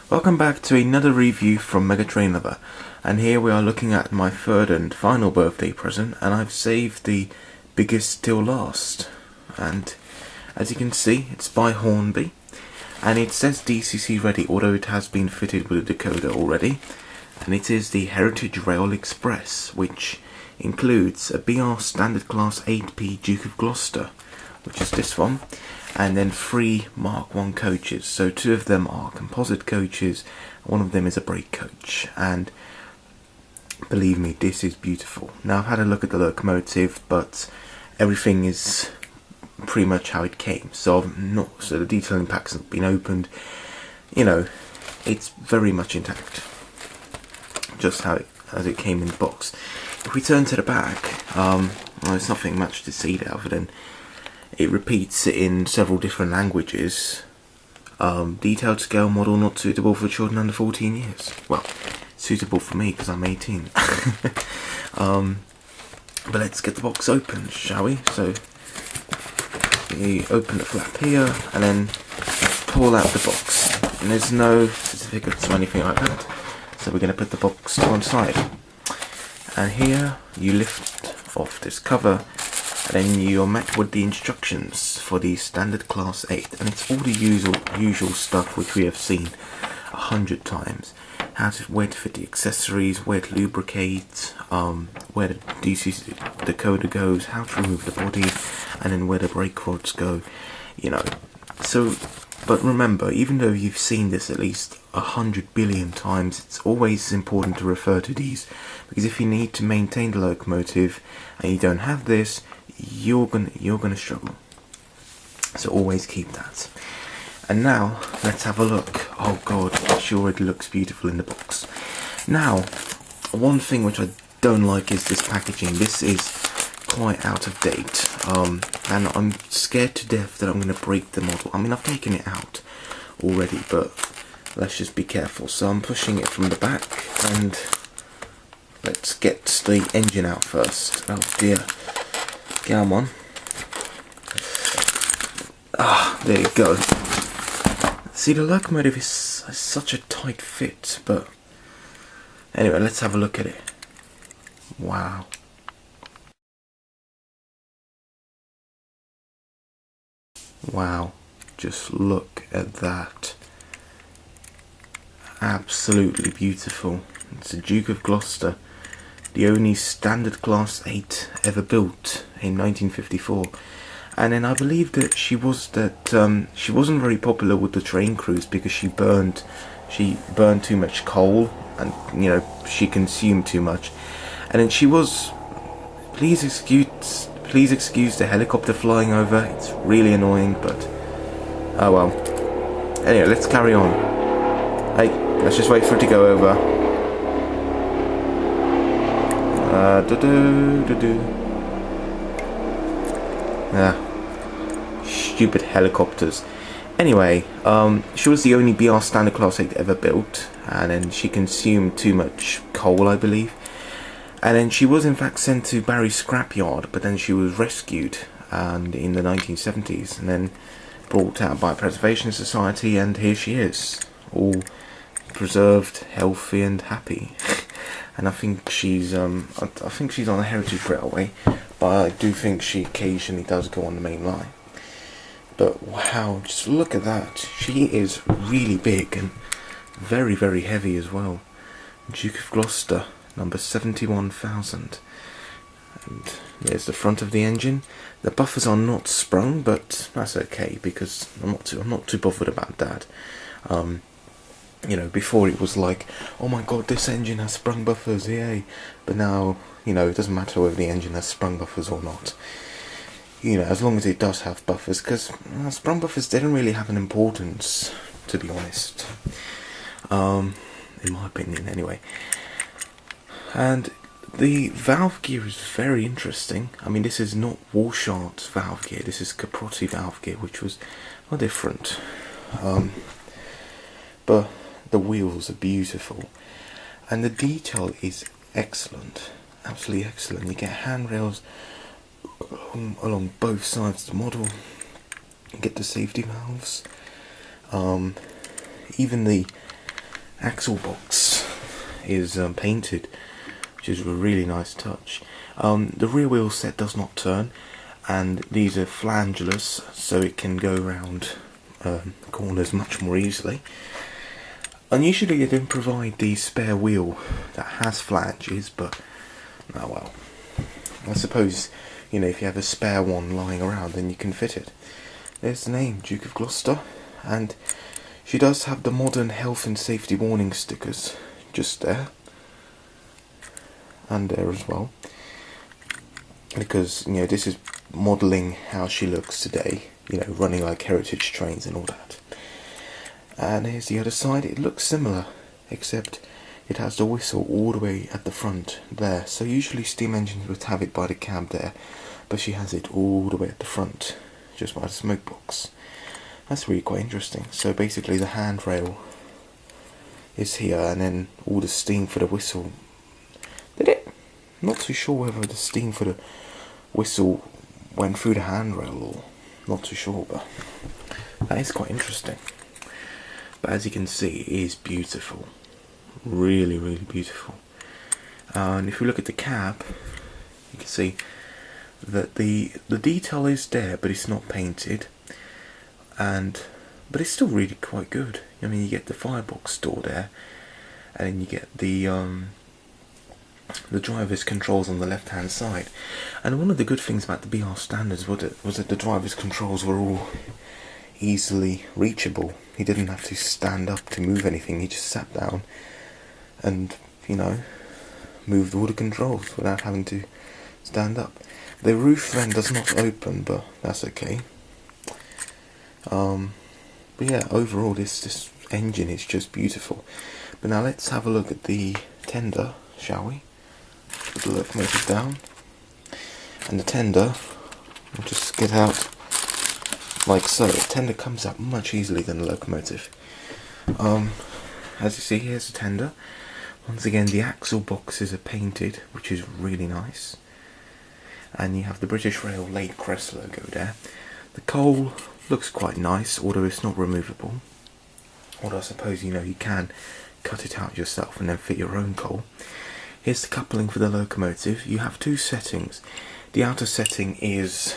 Welcome back to another review from Mega Train Lover, and here we are looking at my third and final birthday present, and I've saved the biggest till last. And as you can see, it's by Hornby, and it says DCC ready, although it has been fitted with a decoder already. And it is the Heritage Rail Express, which includes a BR Standard Class 8P Duke of Gloucester, which is this one, and then 3 Mark 1 coaches. So 2 of them are composite coaches, one of them is a brake coach, and believe me, this is beautiful. Now I've had a look at the locomotive, but everything is pretty much how it came. So the detailing packs have been opened. You know, it's very much intact, just as it came in the box. If we turn to the back, well, there's nothing much to see there other than it repeats in several different languages. Detailed scale model not suitable for children under 14 years. Well, suitable for me because I'm 18. But let's get the box open, shall we? So we open the flap here and then pull out the box. And there's no certificates or anything like that. So we're going to put the box to one side. And here you lift off this cover, and then you're met with the instructions for the Standard Class 8, and it's all the usual stuff which we have seen 100 times. Where to fit the accessories, where to lubricate, where the DC decoder goes, how to remove the body, and then where the brake rods go, you know. So, but remember, even though you've seen this at least 100 billion times, it's always important to refer to these, because if you need to maintain the locomotive and you don't have this, you're gonna struggle. So always keep that. And now let's have a look. Oh god, she already looks beautiful in the box. Now, one thing which I don't like is this packaging. This is quite out of date, and I'm scared to death that I'm going to break the model. I mean, I've taken it out already, but let's just be careful. So I'm pushing it from the back, and let's get the engine out first. Oh dear. Come on. Ah, there you go. See, the locomotive is such a tight fit, but anyway, let's have a look at it. Wow. Wow, just look at that. Absolutely beautiful. It's a Duke of Gloucester, the only Standard Class 8 ever built in 1954. And then I believe that she wasn't very popular with the train crews because she burned too much coal, and you know, she consumed too much. And then she was, please excuse the helicopter flying over, it's really annoying, but oh well. Anyway, let's carry on. Hey, let's just wait for it to go over. Stupid helicopters. Anyway, she was the only BR Standard Class 8 ever built, and then she consumed too much coal, I believe. And then she was in fact sent to Barry Scrapyard, but then she was rescued and in the 1970s, and then brought out by Preservation Society, and here she is, all preserved, healthy, and happy. And I think she's on the Heritage Railway, but I do think she occasionally does go on the main line. But wow, just look at that. She is really big and very, very heavy as well. Duke of Gloucester, number 71,000. And there's the front of the engine. The buffers are not sprung, but that's okay because I'm not too bothered about that. You know, before it was like, oh my god, this engine has sprung buffers, yay. But now, you know, it doesn't matter whether the engine has sprung buffers or not. You know, as long as it does have buffers, because sprung buffers didn't really have an importance, to be honest. In my opinion, anyway. And the valve gear is very interesting. I mean, this is not Walshart's valve gear, this is Caprotti valve gear, which was different. But the wheels are beautiful, and the detail is excellent, absolutely excellent. You get handrails along both sides of the model. You get the safety valves. Even the axle box is painted, which is a really nice touch. The rear wheel set does not turn, and these are flangeless, so it can go around corners much more easily. Unusually, they don't provide the spare wheel that has flanges, but oh well. I suppose, you know, if you have a spare one lying around, then you can fit it. There's the name, Duke of Gloucester, and she does have the modern health and safety warning stickers just there, and there as well, because, you know, this is modelling how she looks today, you know, running like heritage trains and all that. And here's the other side. It looks similar, except it has the whistle all the way at the front there. So usually steam engines would have it by the cab there, but she has it all the way at the front, just by the smoke box. That's really quite interesting. So basically the handrail is here, and then all the steam for the whistle. Did it? I'm not too sure whether the steam for the whistle went through the handrail, or not too sure, but that is quite interesting. But as you can see, it is beautiful. Really, really beautiful. And if you look at the cab, you can see that the detail is there, but it's not painted. But it's still really quite good. I mean, you get the firebox door there, and then you get the driver's controls on the left-hand side. And one of the good things about the BR standards was that the driver's controls were all easily reachable. He didn't have to stand up to move anything. He just sat down and, you know, moved all the controls without having to stand up. The roof then does not open, but that's okay. But yeah, overall this engine is just beautiful. But now let's have a look at the tender, shall we? Put the locomotive down, and the tender will just get out like so. The tender comes out much easily than the locomotive. As you see, here's the tender. Once again, the axle boxes are painted, which is really nice. And you have the British Rail Late Crest logo there. The coal looks quite nice, although it's not removable. Although I suppose, you know, you can cut it out yourself and then fit your own coal. Here's the coupling for the locomotive. You have two settings. The outer setting is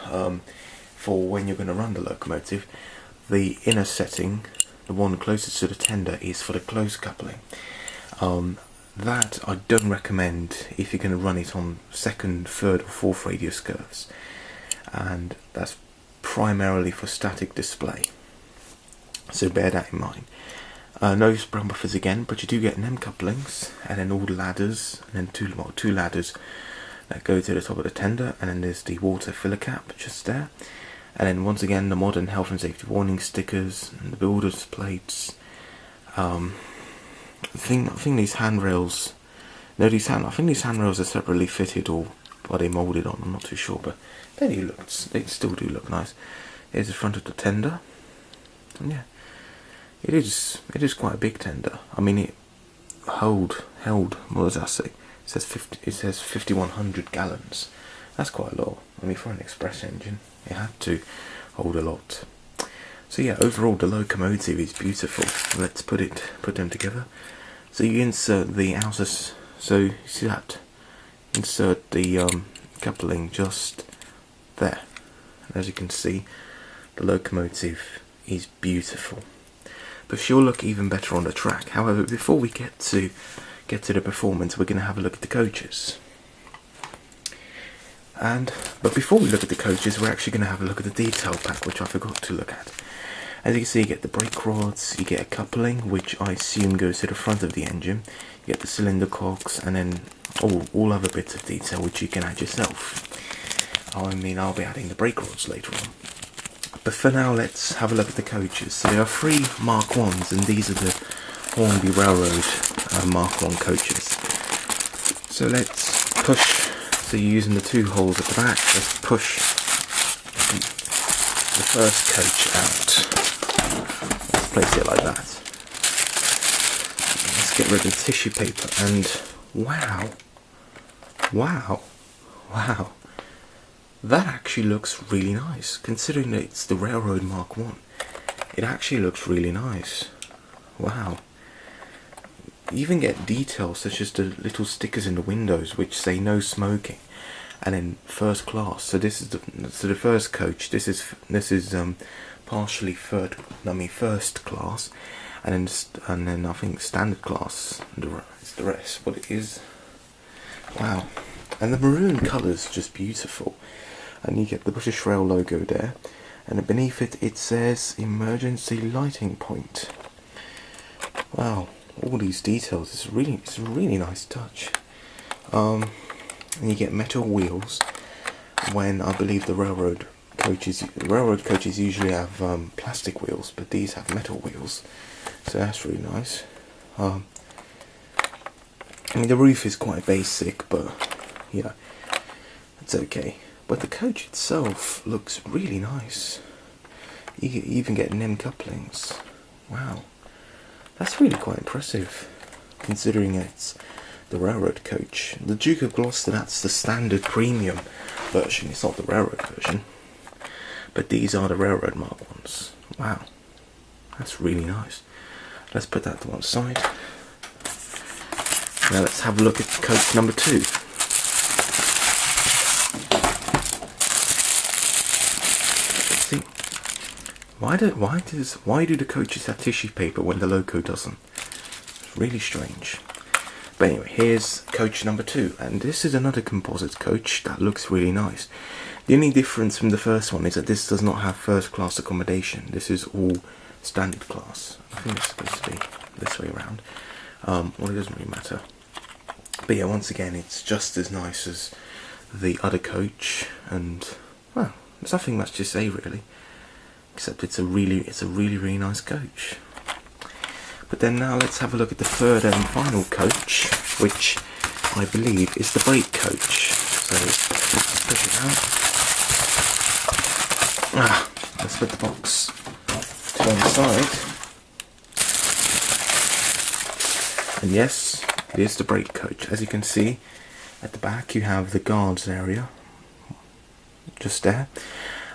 for when you're going to run the locomotive. The inner setting, the one closest to the tender, is for the close coupling. That I don't recommend if you're going to run it on second, third or fourth radius curves, and that's primarily for static display, so bear that in mind. No sprung buffers again, but you do get NEM couplings, and then all the ladders, and then two ladders that go to the top of the tender, and then there's the water filler cap just there, and then once again the modern health and safety warning stickers and the builder's plates. I think these handrails. I think these handrails are separately fitted, or are they moulded on? I'm not too sure, but they still do look nice. Here's the front of the tender, and yeah, it is quite a big tender. I mean, it held. What does that say? It says 5,100 gallons. That's quite a lot. I mean, for an express engine, it had to hold a lot. So yeah, overall the locomotive is beautiful. Let's put them together. So you insert the outer, so you see that? Insert the coupling just there. And as you can see, the locomotive is beautiful. But she'll look even better on the track. However, before we get to the performance, we're going to have a look at the coaches. But before we look at the coaches, we're actually going to have a look at the detail pack, which I forgot to look at. As you can see, you get the brake rods, you get a coupling, which I assume goes to the front of the engine, you get the cylinder cogs, and then all other bits of detail which you can add yourself. I mean, I'll be adding the brake rods later on. But for now, let's have a look at the coaches. So there are 3 Mark 1s, and these are the Hornby Railroad Mark 1 coaches. So let's push, so you're using the 2 holes at the back, let's push the first coach out. Let's place it like that. Let's get rid of the tissue paper, and wow, that actually looks really nice, considering that it's the Railroad Mark 1. It actually looks really nice. Wow. you even get details such as the little stickers in the windows which say no smoking, and then first class. So this is the first coach. This is partially first class, and then I think standard class is the rest. What it is, wow! And the maroon colour's just beautiful, and you get the British Rail logo there, and beneath it says emergency lighting point. Wow, all these details. It's a really nice touch. And you get metal wheels, when I believe the railroad coaches usually have plastic wheels, but these have metal wheels, so that's really nice. I mean, the roof is quite basic, but you know, it's okay. But the coach itself looks really nice. You even get NEM couplings. Wow, that's really quite impressive, considering it's the railroad coach. The Duke of Gloucester, that's the standard premium version. It's not the railroad version, but these are the railroad mark ones. Wow, that's really nice. Let's put that to one side. Now let's have a look at coach number 2. See, why do the coaches have tissue paper when the loco doesn't? It's really strange. But anyway, here's coach number 2, and this is another composite coach that looks really nice. The only difference from the first one is that this does not have first class accommodation. This is all standard class. I think it's supposed to be this way around. Well, it doesn't really matter. But yeah, once again, it's just as nice as the other coach, and well, there's nothing much to say really, except it's a really nice coach. But then now let's have a look at the third and final coach, which I believe is the brake coach. So let's push it out. Let's put the box to one side. And yes, it is the brake coach. As you can see, at the back you have the guards area, just there.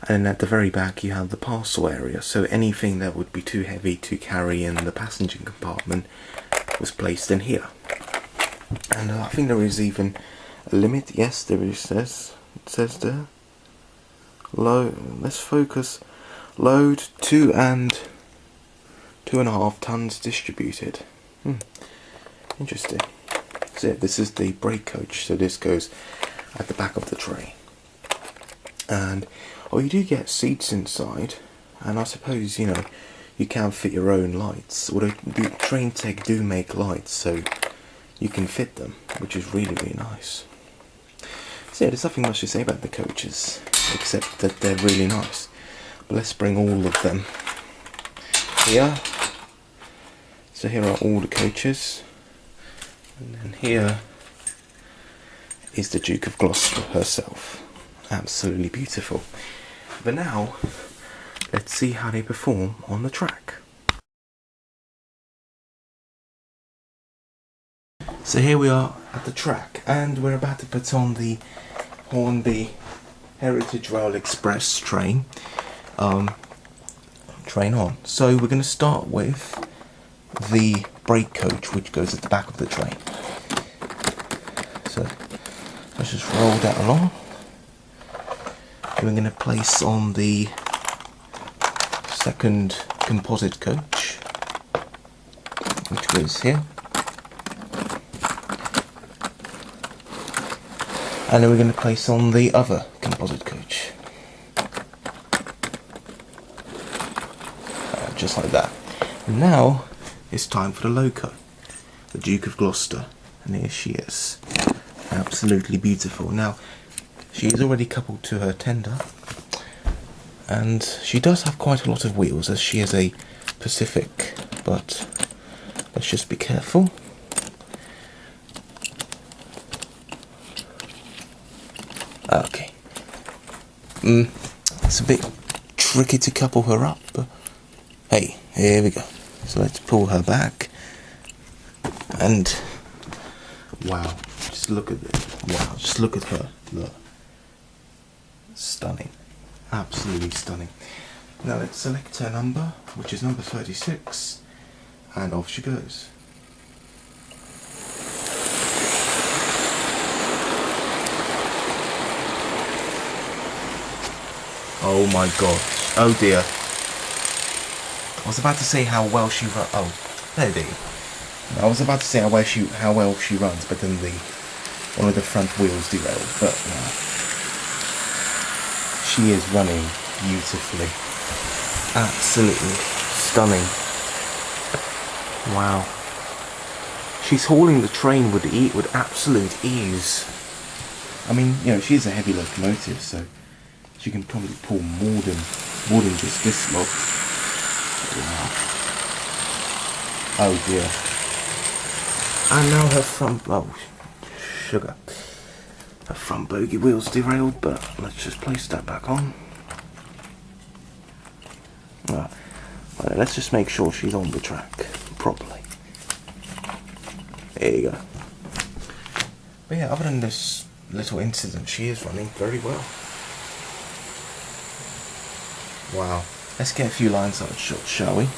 And at the very back you have the parcel area, so anything that would be too heavy to carry in the passenger compartment was placed in here. And I think there is even a limit. Yes, there is. It says there. Let's focus. Load 2.5 tons distributed. Interesting. So yeah, this is the brake coach. So this goes at the back of the tray. And you do get seats inside, and I suppose, you know, you can fit your own lights. Although the Train Tech do make lights, so you can fit them, which is really nice. So yeah, there's nothing much to say about the coaches, except that they're really nice. But let's bring all of them here. So here are all the coaches, and then here is the Duke of Gloucester herself. Absolutely beautiful. But now, let's see how they perform on the track. So here we are at the track, and we're about to put on the Hornby Heritage Rail Express train on. So we're going to start with the brake coach, which goes at the back of the train. So let's just roll that along. We're going to place on the second composite coach, which goes here, and then we're going to place on the other composite coach, just like that. And now it's time for the loco, the Duke of Gloucester, and here she is, absolutely beautiful. Now, she is already coupled to her tender, and she does have quite a lot of wheels, as she is a Pacific, but let's just be careful. Okay. It's a bit tricky to couple her up, but hey, here we go. So let's pull her back, and wow, just look at this. Wow, just look at her. Look. Stunning, absolutely stunning. Now let's select her number, which is number 36, and off she goes. Oh my god. Oh dear. I was about to say how well she runs. Oh, there it is. I was about to say how well she runs, but then one of the front wheels derailed. But she is running beautifully. Absolutely stunning. Wow. She's hauling the train with absolute ease. I mean, she's a heavy locomotive, so she can probably pull more than just this lot. Wow. Oh dear. And now her front, sugar. Her front bogie wheel's derailed, but let's just place that back on. Well, let's just make sure she's on the track properly. There you go. But yeah, other than this little incident, she is running very well. Wow. Let's get a few lines out of shot, shall we?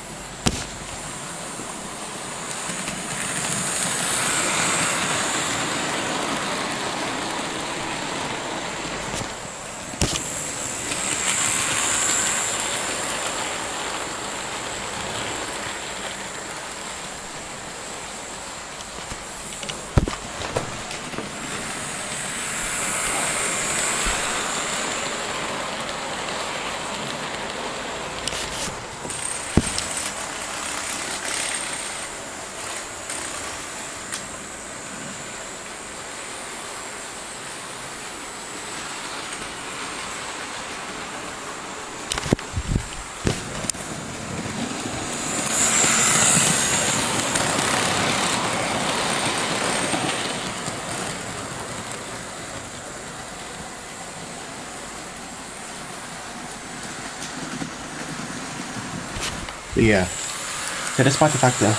But yeah, so despite the fact that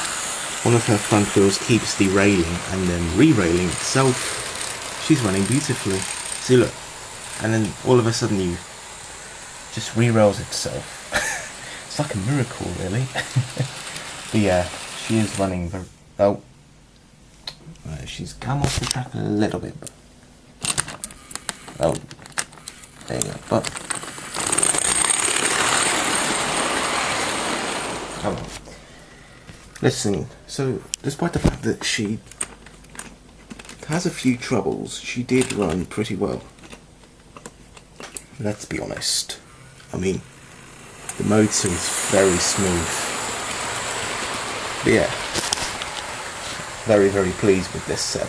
one of her front wheels keeps derailing and then re-railing itself, she's running beautifully. See, look, and then all of a sudden you just re-rails itself. It's like a miracle, really. But yeah, she is running very... Oh, she's come off the track a little bit. But... Oh, there you go. But... Oh, listen, so despite the fact that she has a few troubles, she did run pretty well. Let's be honest. I mean, the motor is very smooth. But yeah, very, very pleased with this set.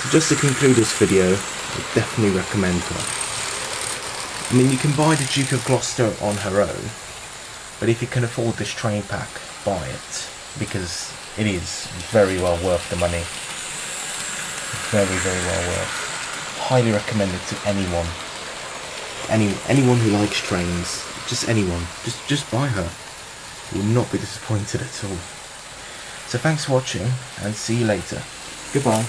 So just to conclude this video, I definitely recommend her. I mean, you can buy the Duke of Gloucester on her own, but if you can afford this train pack, buy it, because it is very well worth the money. Very, very well worth. Highly recommend it to anyone. Anyone who likes trains, just anyone. Just buy her. You will not be disappointed at all. So thanks for watching, and see you later. Goodbye.